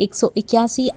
181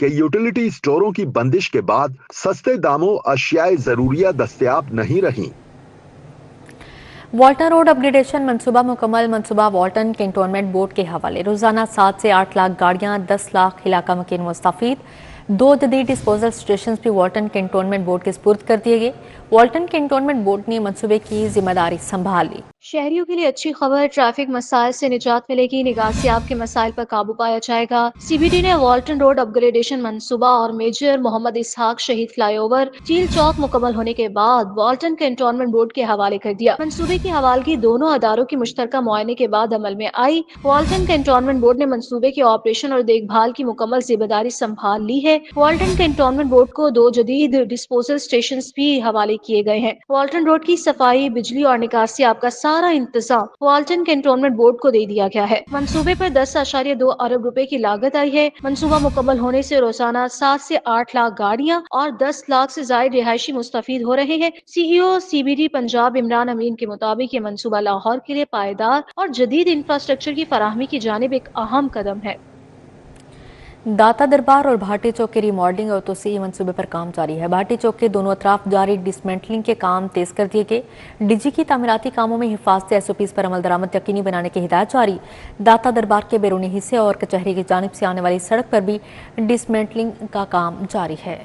کہ یوٹیلیٹی سٹوروں کی بندش کے بعد سستے داموں اشیاء ضروریہ دستیاب نہیں رہیں۔ والٹن روڈ اپ گریڈیشن منصوبہ مکمل۔ منصوبہ والٹن کنٹونمنٹ بورڈ کے حوالے۔ روزانہ 7 سے 8 لاکھ گاڑیاں، 10 لاکھ علاقہ مکین مستفید۔ 2 جدید ڈسپوزل اسٹیشنز بھی والٹن کنٹونمنٹ بورڈ کے سپرد کر دیے گئے۔ والٹن کنٹونمنٹ بورڈ نے منصوبے کی ذمہ داری سنبھال لی۔ شہریوں کے لیے اچھی خبر، ٹریفک مسائل سے نجات ملے گی، نگہسیاب کے مسائل پر قابو پایا جائے گا۔ سی بی ڈی نے والٹن روڈ اپ گریڈیشن منصوبہ اور میجر محمد اسحاق شہید فلائی اوور چیل چوک مکمل ہونے کے بعد والٹن کنٹونمنٹ بورڈ کے حوالے کر دیا۔ منصوبے کی حوالگی دونوں اداروں کی مشترکہ معائنے کے بعد عمل میں آئی۔ والٹن کنٹونمنٹ بورڈ نے منصوبے کے آپریشن اور دیکھ بھال کی مکمل ذمہ داری سنبھال لی ہے۔ والٹن کنٹونمنٹ بورڈ کو 2 جدید ڈسپوزل اسٹیشنز بھی حوالے کیے گئے ہیں۔ والٹن روڈ کی صفائی، بجلی اور نکاسیاب کا سارا انتظام والٹن کنٹونمنٹ بورڈ کو دے دیا گیا ہے۔ منصوبے پر 10.2 ارب روپے کی لاگت آئی ہے۔ منصوبہ مکمل ہونے سے روزانہ 7 سے 8 لاکھ گاڑیاں اور 10 لاکھ سے زائد رہائشی مستفید ہو رہے ہیں۔ C E O C B D Punjab Imran Amin کے مطابق یہ منصوبہ لاہور کے لیے پائیدار اور جدید انفراسٹرکچر کی فراہمی کی جانب ایک اہم قدم ہے۔ داتا دربار اور بھاٹی چوک کی ری ماڈلنگ اور توسیعی منصوبے پر کام جاری ہے۔ بھاٹی چوک کے دونوں اطراف جاری ڈسمنٹلنگ کے کام تیز کر دیے گئے۔ ڈی جی کی تعمیراتی کاموں میں حفاظتی ایس او پیز پر عمل درآمد یقینی بنانے کی ہدایت جاری۔ داتا دربار کے بیرونی حصے اور کچہری کی جانب سے آنے والی سڑک پر بھی ڈسمنٹلنگ کا کام جاری ہے۔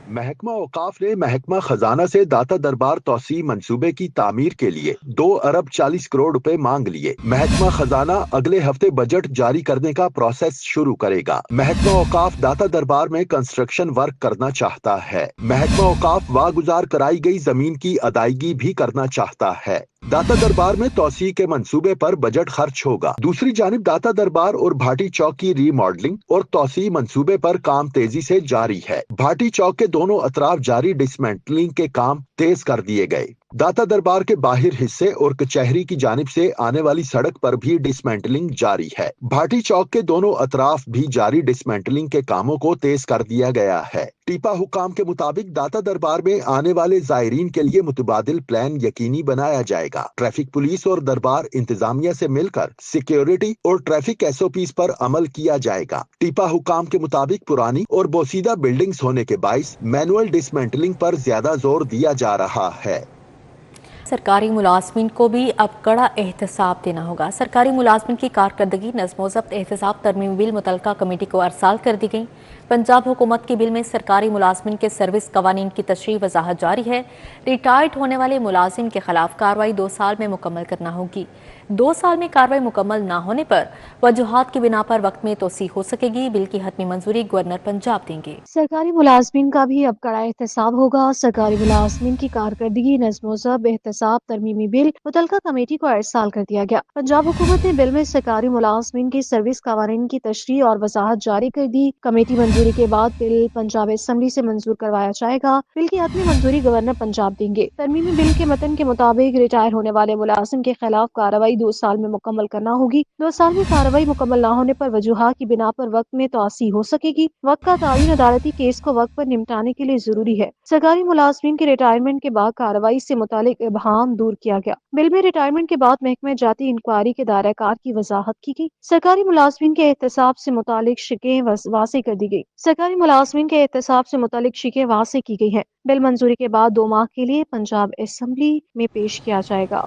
محکمہ اوقاف نے محکمہ خزانہ سے داتا دربار توسیع منصوبے کی تعمیر کے لیے 2 ارب 40 کروڑ روپے مانگ لیے۔ محکمہ خزانہ اگلے ہفتے بجٹ جاری کرنے کا پروسیس شروع کرے گا۔ محکمہ اوقاف داتا دربار میں کنسٹرکشن ورک کرنا چاہتا ہے۔ محکمہ اوقاف واگزار کرائی گئی زمین کی ادائیگی بھی کرنا چاہتا ہے۔ داتا دربار میں توسیع کے منصوبے پر بجٹ خرچ ہوگا۔ دوسری جانب داتا دربار اور بھاٹی چوک کی ری ماڈلنگ اور توسیع منصوبے پر کام تیزی سے جاری ہے۔ بھاٹی چوک کے دونوں اطراف جاری ڈسمنٹلنگ کے کام تیز کر دیے گئے۔ داتا دربار کے باہر حصے اور کچہری کی جانب سے آنے والی سڑک پر بھی ڈسمنٹلنگ جاری ہے۔ بھاٹی چوک کے دونوں اطراف بھی جاری ڈسمنٹلنگ کے کاموں کو تیز کر دیا گیا ہے۔ ٹیپا حکام کے مطابق داتا دربار میں آنے والے زائرین کے لیے متبادل پلان یقینی بنایا جائے گا۔ ٹریفک پولیس اور دربار انتظامیہ سے مل کر سیکیورٹی اور ٹریفک ایس او پیز پر عمل کیا جائے گا۔ ٹیپا حکام کے مطابق پرانی اور بوسیدہ بلڈنگز ہونے کے باعث مینوئل ڈسمنٹلنگ پر زیادہ زور دیا جا رہا ہے۔ سرکاری ملازمین کو بھی اب کڑا احتساب دینا ہوگا۔ سرکاری ملازمین کی کارکردگی نظم و ضبط احتساب ترمیمی بل متعلقہ کمیٹی کو ارسال کر دی گئی۔ پنجاب حکومت کی بل میں سرکاری ملازمین کے سروس قوانین کی تشریح وضاحت جاری ہے۔ ریٹائرڈ ہونے والے ملازم کے خلاف کارروائی 2 سال میں مکمل کرنا ہوگی۔ 2 سال میں کارروائی مکمل نہ ہونے پر وجوہات کی بنا پر وقت میں توسیع ہو سکے گی۔ بل کی حتمی منظوری گورنر پنجاب دیں گے۔ سرکاری ملازمین کا بھی اب کڑا احتساب ہوگا۔ سرکاری ملازمین کی کارکردگی نظم و ضبط احتساب ترمیمی بل متعلقہ کمیٹی کو ارسال کر دیا گیا۔ پنجاب حکومت نے بل میں سرکاری ملازمین کی سروس قوانین کی تشریح اور وضاحت جاری کر دی۔ کمیٹی منظوری کے بعد بل پنجاب اسمبلی سے منظور کروایا جائے گا۔ بل کی حتمی منظوری گورنر پنجاب دیں گے۔ ترمیمی بل کے متن کے مطابق ریٹائر ہونے والے ملازم کے خلاف کارروائی 2 سال میں مکمل کرنا ہوگی۔ 2 سال میں کارروائی مکمل نہ ہونے پر وجوہات کی بنا پر وقت میں توسیع ہو سکے گی۔ وقت کا تعین عدالتی کیس کو وقت پر نمٹانے کے لیے ضروری ہے۔ سرکاری ملازمین کے ریٹائرمنٹ کے بعد کارروائی سے متعلق ابہام دور کیا گیا۔ بل میں ریٹائرمنٹ کے بعد محکمہ جاتی انکوائری کے دائرہ کار کی وضاحت کی گئی۔ سرکاری ملازمین کے احتساب سے متعلق شکیں واضح کر دی گئی۔ سرکاری ملازمین کے احتساب سے متعلق شکیں واضح کی گئی ہیں۔ بل منظوری کے بعد 2 ماہ کے لیے پنجاب اسمبلی میں پیش کیا جائے گا۔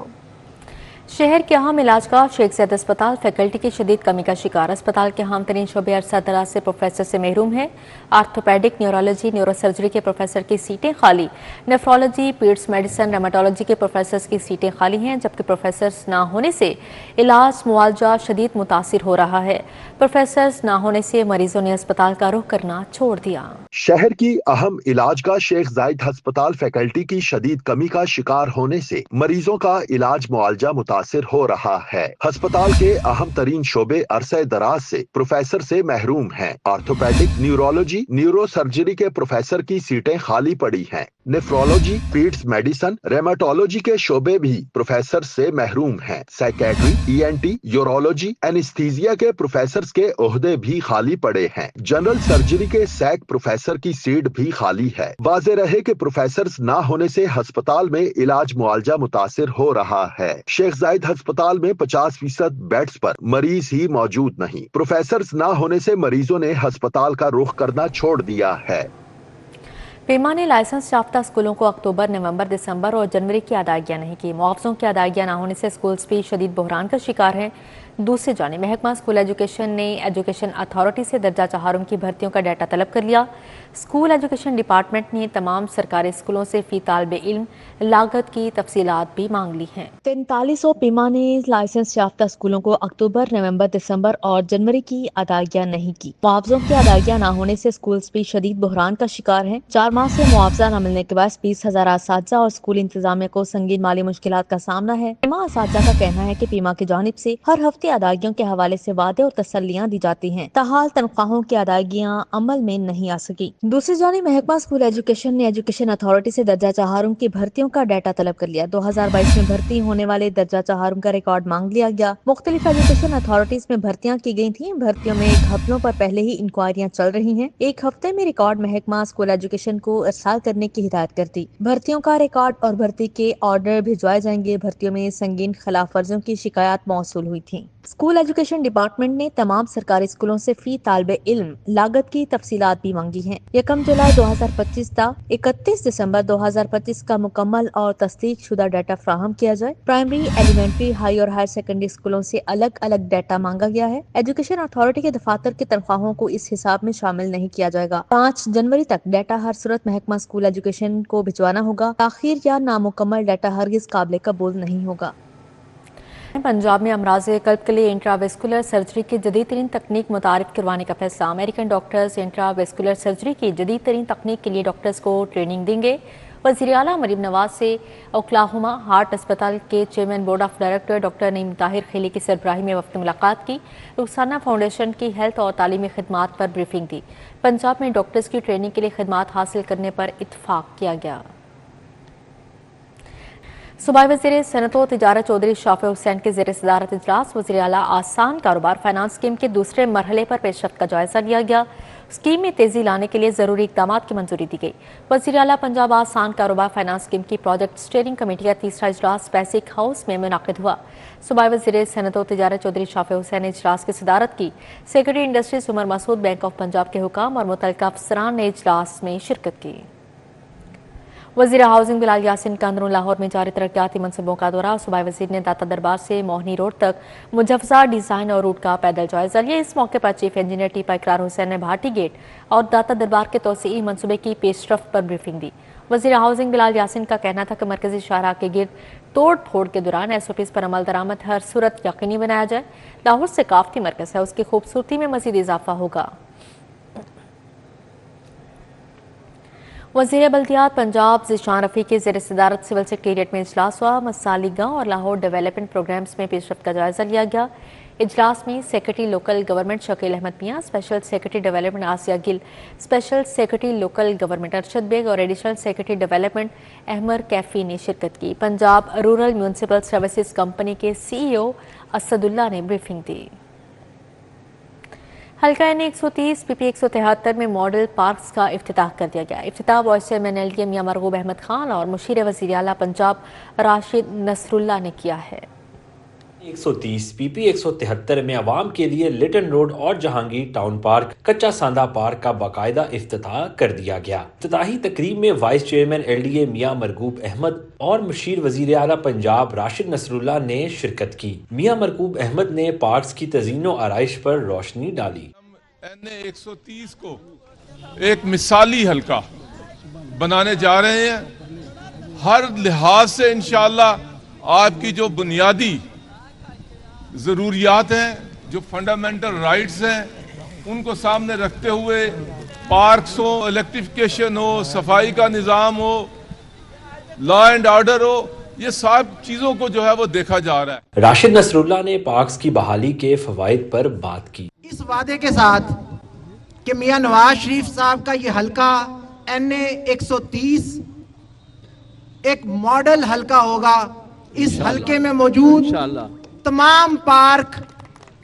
شہر کے اہم علاج گاہ شیخ زید اسپتال فیکلٹی کی شدید کمی کا شکار۔ اسپتال کے اہم ترین شعبے عرصہ دراز سے پروفیسر سے محروم ہیں۔ آرتھوپیڈک، نیورولوجی، نیورو سرجری کے پروفیسر کی سیٹیں خالی، نیفرولوجی، پیڈس میڈیسن، ریماٹولوجی کے پروفیسرز کی سیٹیں خالی ہیں، جبکہ پروفیسرز نہ ہونے سے علاج معالجہ شدید متاثر ہو رہا ہے۔ پروفیسرز نہ ہونے سے مریضوں نے اسپتال کا رخ کرنا چھوڑ دیا۔ شہر کی اہم علاج گاہ شیخ زائد ہسپتال فیکلٹی کی شدید کمی کا شکار ہونے سے مریضوں کا علاج معالجہ متاثر ہو رہا ہے۔ ہسپتال کے اہم ترین شعبے عرصہ دراز سے پروفیسر سے محروم ہیں۔ آرتھوپیڈک، نیورولوجی، نیورو سرجری کے پروفیسر کی سیٹیں خالی پڑی ہیں۔ نیفرولوجی، پیڈس میڈیسن، ریماٹولوجی کے شعبے بھی پروفیسر سے محروم ہیں۔ سائیکیٹری، ای این ٹی، یورولوجی، اینستھیزیا کے پروفیسرز کے عہدے بھی خالی پڑے ہیں۔ جنرل سرجری کے سیک پروفیسر کی سیٹ بھی خالی ہے۔ واضح رہے کہ پروفیسرز نہ ہونے سے ہسپتال میں علاج معالجہ متاثر ہو رہا ہے۔ شیخ زائد ہسپتال میں 50% بیڈز پر مریض ہی موجود نہیں۔ پروفیسرز نہ ہونے سے مریضوں نے ہسپتال کا رخ کرنا چھوڑ دیا ہے۔ پیما نے لائسنس یافتہ اسکولوں کو اکتوبر، نومبر، دسمبر اور جنوری کی ادائیگیاں نہیں کی۔ معاوضوں کی ادائیگیاں نہ ہونے سے اسکولز بھی شدید بحران کا شکار ہیں۔ دوسری جانب محکمہ اسکول ایجوکیشن نے ایجوکیشن اتھارٹی سے درجہ چہارم کی بھرتیوں کا ڈیٹا طلب کر لیا۔ اسکول ایجوکیشن ڈپارٹمنٹ نے تمام سرکاری اسکولوں سے فی طالب علم لاگت کی تفصیلات بھی مانگ لی ہیں۔ 4300 پیما نے لائسنس یافتہ اسکولوں کو اکتوبر، نومبر، دسمبر اور جنوری کی ادائیگیاں نہیں کی۔ معاوضوں کی ادائیگیاں نہ ہونے سے اسکولز بھی شدید بحران کا شکار ہیں۔ 4 ماہ سے معاوضہ نہ ملنے کے باعث 20,000 اساتذہ اور اسکول انتظامیہ کو سنگین مالی مشکلات کا سامنا ہے۔ پیما اساتذہ کا کہنا ہے کہ پیما کی جانب سے ہر ہفتے ادائیگیوں کے حوالے سے وعدے اور تسلیاں دی جاتی ہیں، تاحال تنخواہوں کی ادائیگیاں عمل میں نہیں آ سکی۔ دوسری جانب محکمہ اسکول ایجوکیشن نے ایجوکیشن اتھارٹی سے درجہ چہارم کی بھرتیوں کا ڈیٹا طلب کر لیا۔ 2022 میں بھرتی ہونے والے درجہ چہارم کا ریکارڈ مانگ لیا گیا۔ مختلف ایجوکیشن اتھارٹیز میں بھرتیاں کی گئی تھیں۔ بھرتیوں میں گھپلوں پر پہلے ہی انکوائریاں چل رہی ہیں۔ 1 ہفتے میں ریکارڈ محکمہ اسکول ایجوکیشن کو ارسال کرنے کی ہدایت کر دی۔ بھرتیوں کا ریکارڈ اور بھرتی کے آرڈر بھجوائے جائیں گے۔ بھرتیوں میں سنگین خلاف ورزیوں کی شکایات موصول ہوئی تھیں۔ اسکول ایجوکیشن ڈپارٹمنٹ نے تمام سرکاری اسکولوں سے فی طالب علم لاگت کی تفصیلات بھی مانگی ہیں۔ 1 جولائی 2025 تا 31 دسمبر 2025 کا مکمل اور تصدیق شدہ ڈیٹا فراہم کیا جائے۔ پرائمری، ایلیمنٹری، ہائی اور ہائر سیکنڈری اسکولوں سے الگ الگ ڈیٹا مانگا گیا ہے۔ ایجوکیشن اتھارٹی کے دفاتر کی تنخواہوں کو اس حساب میں شامل نہیں کیا جائے گا۔ 5 جنوری تک ڈیٹا ہر صورت محکمہ اسکول ایجوکیشن کو بھجوانا ہوگا۔ تاخیر یا نامکمل ڈیٹا ہرگز قابل قبول نہیں ہوگا۔ پنجاب میں امراض قلب کے لیے انٹراویسکولر سرجری کی جدید ترین تکنیک متعارف کروانے کا فیصلہ۔ امریکن ڈاکٹرز انٹراویسکولر سرجری کی جدید ترین تکنیک کے لیے ڈاکٹرز کو ٹریننگ دیں گے۔ وزیر اعلیٰ مریم نواز سے اوکلاہوما ہارٹ اسپتال کے chairman board of director doctor Naeem Tahir Kheli کی سربراہی میں وفد ملاقات کی۔ رخسانہ فاؤنڈیشن کی ہیلتھ اور تعلیمی خدمات پر بریفنگ دی۔ پنجاب میں ڈاکٹرز کی ٹریننگ کے لیے خدمات حاصل کرنے پر اتفاق کیا گیا۔ صوبائی وزیر صنعت و تجارت چودھری شافع حسین کے زیر صدارت اجلاس وزیر اعلیٰ آسان کاروبار فائنانس اسکیم کے دوسرے مرحلے پر پیش رفت کا جائزہ لیا گیا۔ اسکیم میں تیزی لانے کے لیے ضروری اقدامات کی منظوری دی گئی۔ وزیر اعلیٰ پنجاب آسان کاروبار فائنانس اسکیم کی پروجیکٹ اسٹیئرنگ کمیٹی کا تیسرا اجلاس بیسک ہاؤس میں منعقد ہوا۔ صوبائی وزیر صنعت و تجارت چودھری شافع حسین نے اجلاس کی صدارت کی۔ Secretary industries Umar Masood, bank of Punjab کے حکام اور متعلقہ افسران نے اجلاس میں شرکت کی۔ وزیر ہاؤسنگ بلال یاسین کا اندرون لاہور میں جاری ترقیاتی منصوبوں کا دورہ۔ صوبائی وزیر نے داتا دربار سے موہنی روڈ تک مجوزہ ڈیزائن اور روٹ کا پیدل جائزہ لیا۔ اس موقع پر چیف انجینئر ٹیپا اقرار حسین نے بھاٹی گیٹ اور داتا دربار کے توسیعی منصوبے کی پیش رفت پر بریفنگ دی۔ وزیر ہاؤسنگ بلال یاسین کا کہنا تھا کہ مرکزی شاہراہ کے گرد توڑ پھوڑ کے دوران SOPs پر عمل درآمد ہر صورت یقینی بنایا جائے۔ لاہور ثقافتی مرکز ہے، اس کی خوبصورتی میں مزید اضافہ ہوگا۔ وزیر بلدیات پنجاب ذیشان رفیع کی زیر صدارت سول سیکریٹریٹ میں اجلاس ہوا۔ مسالی گاؤں اور لاہور ڈیولپمنٹ پروگرامز میں پیش رفت کا جائزہ لیا گیا۔ اجلاس میں secretary local government Shakeel Ahmed Mian, special secretary development Asiya Gul, special secretary local government Arshad Baig اور additional secretary development Ahmar Kaifi نے شرکت کی۔ Punjab rural municipal services company کے CEO اسد اللہ نے بریفنگ دی۔ حلقہ N 130 PP 173 میں ماڈل پارکس کا افتتاح کر دیا گیا۔ افتتاح وائس چیئرمین LDA میاں مرغوب احمد خان اور مشیر وزیر اعلیٰ پنجاب راشد نصر اللہ نے کیا ہے۔ 130 PP 173 میں عوام کے لیے لٹن روڈ اور جہانگیر ٹاؤن پارک، کچا ساندہ پارک کا باقاعدہ افتتاح کر دیا گیا۔ افتتاحی تقریب میں وائس چیئرمین LDA میاں مرغوب احمد اور مشیر وزیر اعلیٰ پنجاب راشد نصر اللہ نے شرکت کی۔ میاں مرغوب احمد نے پارکس کی تزئین و آرائش پر روشنی ڈالی۔ N 130 کو ایک مثالی حلقہ بنانے جا رہے ہیں۔ ہر لحاظ سے انشاءاللہ آپ کی جو بنیادی ضروریات ہیں، جو فنڈامنٹل رائٹس ہیں، ان کو سامنے رکھتے ہوئے پارکس ہو، الیکٹریفیکیشن ہو، صفائی کا نظام ہو، لا اینڈ آرڈر ہو، یہ سب چیزوں کو جو ہے وہ دیکھا جا رہا ہے۔ راشد نصر اللہ نے پارکس کی بحالی کے فوائد پر بات کی۔ اس وعدے کے ساتھ کہ میاں نواز شریف صاحب کا یہ حلقہ N 130 ایک ماڈل حلقہ ہوگا۔ اس حلقے میں موجود تمام park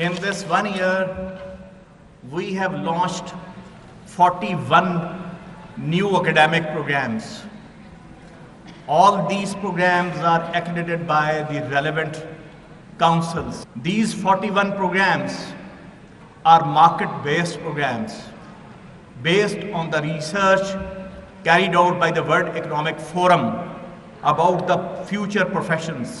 In this 1 year, we have launched 41 new academic programs. All these programs are accredited by the relevant councils. These 41 programs are market-based programs based on the research carried out by the World Economic Forum about the future professions.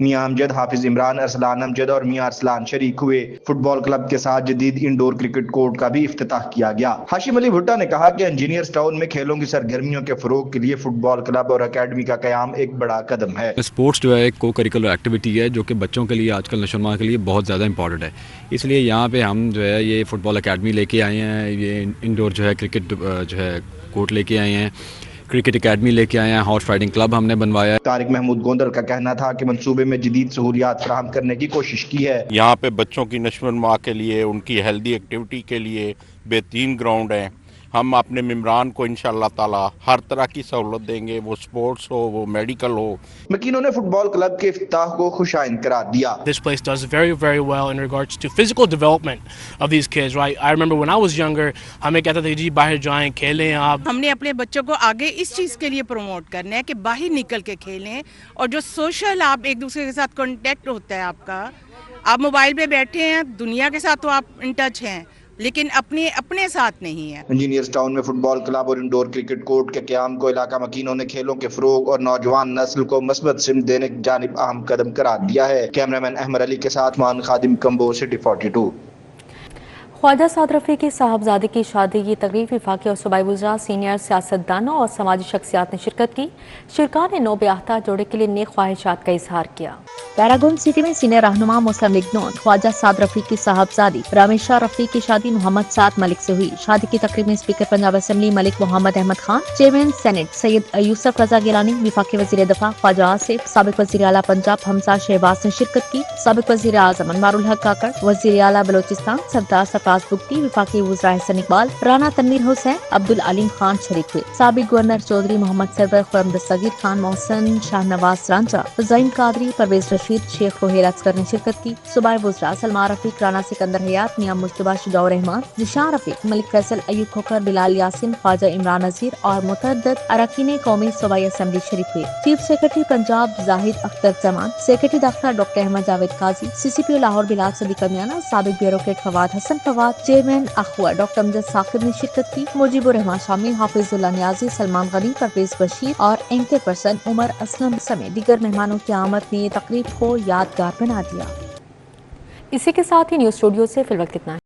میاں امجد، حافظ عمران، ارسلان امجد اور میاں ارسلان شریک ہوئے۔ Fit بال club کے ساتھ جدید Indore cricket court کا بھی افتتاح کیا گیا۔ ہاشم علی بھٹا نے کہا کہ انجینئرز ٹاؤن میں کھیلوں کی سرگرمیوں کے فروغ کے لیے فٹ بال کلب اور اکیڈمی کا قیام ایک بڑا قدم ہے۔ اسپورٹس جو ہے ایک کو کریکولر ایکٹیویٹی ہے جو کہ بچوں کے لیے آج کل نشو و نما کے لیے بہت زیادہ امپورٹنٹ ہے، اس لیے یہاں پہ ہم جو ہے یہ فٹ بال اکیڈمی لے کے آئے ہیں، یہ انڈور جو ہے کرکٹ جو ہے کورٹ لے کے آئے ہیں، کرکٹ اکیڈمی لے کے آئے ہیں، ہارس رائڈنگ کلب ہم نے بنوایا ہے۔ طارق محمود گوندر کا کہنا تھا کہ منصوبے میں جدید سہولیات فراہم کرنے کی کوشش کی ہے۔ یہاں پہ بچوں کی نشو و نما کے لیے، ان کی ہیلدی ایکٹیویٹی کے لیے بہترین گراؤنڈ ہیں۔ ہم اپنے ممبران کو انشاءاللہ تعالی ہر طرح کی سہولت دیں گے، وہ سپورٹس ہو، وہ میڈیکل ہو۔ مکینوں نے فٹ بال کلب کے افتتاح کو خوش آئند قرار دیا۔ This place does very, very well in regards to physical development of these kids, right? I remember when I was younger, ہمیں کہتا تھا جی باہر جائیں کھیلیں آپ۔ ہم نے اپنے بچوں کو آگے اس چیز کے لیے پروموٹ کرنا ہے کہ باہر نکل کے کھیلیں، اور جو سوشل آپ ایک دوسرے کے ساتھ کانٹیکٹ ہوتا ہے آپ کا، آپ موبائل پہ بیٹھے ہیں، دنیا کے ساتھ تو آپ ان ٹچ ہیں لیکن اپنے ساتھ نہیں ہے۔ انجینئرز ٹاؤن میں فٹ بال کلب اور انڈور کرکٹ کورٹ کے قیام کو علاقہ مکینوں نے کھیلوں کے فروغ اور نوجوان نسل کو مثبت سمت دینے کی جانب اہم قدم قرار دیا ہے۔ کیمرامین احمد علی کے ساتھ مان خادم، کمبو، سٹی 42۔ خواجہ سعد رفیقی صاحبزادے کی شادی کی تقریب وفاقی اور صوبائی وزراء، سینئر سیاستدانوں اور سماجی شخصیات نے شرکت کی۔ شرکاء نے نو بیاہتا جوڑے کے لیے نیک خواہشات کا اظہار کیا۔ پیراگون سٹی میں سینئر رہنما مسلم لیگ نون خواجہ سعد رفیقی صاحبزادی رامیشہ رفیق کی شادی محمد سعد ملک سے ہوئی۔ شادی کی تقریب میں اسپیکر پنجاب اسمبلی ملک محمد احمد خان، چیئرمین سینٹ سید یوسف رضا گیلانی، وفاقی وزیر دفاع خواجہ آصف، سابق وزیر اعلیٰ پنجاب حمزہ شہباز نے شرکت کی۔ سابق وزیر اعظم انوار الحق کاکڑ، وزیر اعلیٰ بلوچستان سردار سرفراز بگٹی، وفاقی وزراء حسن اقبال، رانا تنویر حسین، عبدالعلیم خان شریک ہوئے۔ سابق گورنر چودھری محمد سرور خرم دستگیر خان، محسن شاہ نواز رانجا، زعیم قادری، پرویز رشید، شیخ روہیل اصغر نے شرکت کی۔ صوبائی وزراء سلمان رفیق، رانا سکندر حیات، میاں مجتبیٰ شجاع الرحمان، ذیشان رفیق، ملک فیصل، ایوب کھوکھر، بلال یاسین، خواجہ عمران نذیر اور متعدد اراکین قومی صوبائی اسمبلی شریک ہوئے۔ چیف سیکرٹری پنجاب زاہد اختر زمان، سیکرٹری داخلہ ڈاکٹر احمد جاوید قاضی، سی سی پی او لاہور بلال صدیق میانہ، سابق بیوروکریٹ فواد حسن فواد، چیئرمین اخوا ڈاکٹر امجد ثاقب نے شرکت کی۔ مجیب الرحمان شامی، حافظ اللہ نیازی، سلمان غنی، پرویز بشیر اور اینکر پرسن عمر اسلم سمیت دیگر مہمانوں کی آمد نے یہ تقریب کو یادگار بنا دیا۔ اسی کے ساتھ ہی نیوز اسٹوڈیو سے فی الوقت اتنا ہے۔